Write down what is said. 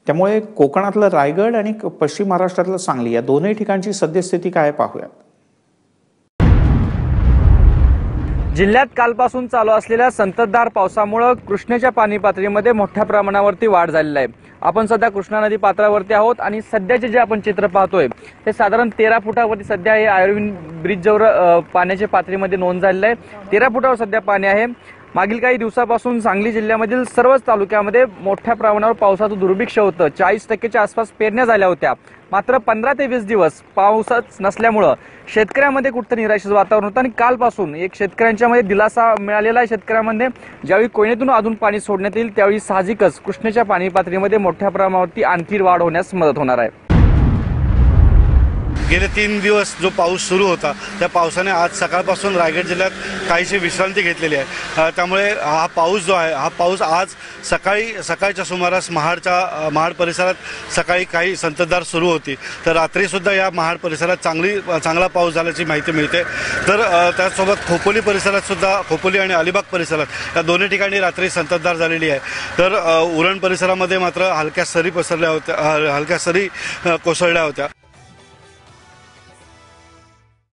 त्यामुळे कोकणातलं रायगड आणि पश्चिम महाराष्ट्रातलं सांगली या दोन्ही ठिकाणची सद्यस्थिती काय पाहूयात। जिल्ह्यात कालपासून चालू असलेल्या संततधार पावसामुळे कृष्णेच्या पाणी पातळीमध्ये मोठ्या प्रमाणावरती वाढ झालेली आहे। आपण सध्या कृष्णा नदी पात्रावरती आहोत आणि सध्याचे जे आपण चित्र पाहतोय ते साधारण 13 फुटावरती सध्या हे आयर्विन ब्रिजवर पाण्याच्या पातळीमध्ये नोंद झालेली आहे। 13 फुटावर सध्या पाणी आहे। मागील काही दिवसापासून सांगली जिल्ह्यामधील सर्वच तालुक्यामध्ये मोठ्या प्रमाणावर पावसाचं दुर्भिक्ष होतं। 40% आसपास पेरण्या झाल्या होत्या, मात्र 15 ते 20 दिवस पाऊसच नसल्यामुळे शेतकऱ्यांमध्ये कुठं निराशेचं वातावरण होतं आणि कालपासून एक शेतकऱ्यांच्या मध्ये दिलासा मिळालेला आहे। शेतकऱ्यांमध्ये ज्यावेळी कोयनेतून अजून पाणी सोडण्यात येईल त्यावेळी साहजिकच कृष्णेच्या पाणी पातळीमध्ये मोठ्या प्रमाणावरती आणखी वाढ होण्यास मदत होणार आहे। गेले 3 दिवस जो पाऊस सुरू होता त्या पावसाने आज सकाळपासून रायगड जिल्ह्यात काहीशी विश्रांती घेतलेली आहे। त्यामुळे हा पाऊस जो आहे हा पाऊस आज सकाळच्या सुमारास महाड परिसरात सकाळी काही संततधार सुरू होती, तर रात्रीसुद्धा या महाड परिसरात चांगला पाऊस झाल्याची माहिती मिळते। तर त्याचसोबत खोपोली आणि अलिबाग परिसरात या दोन्ही ठिकाणी रात्री संततधार झालेली आहे। तर उरण परिसरामध्ये मात्र हलक्या सरी कोसळल्या होत्या।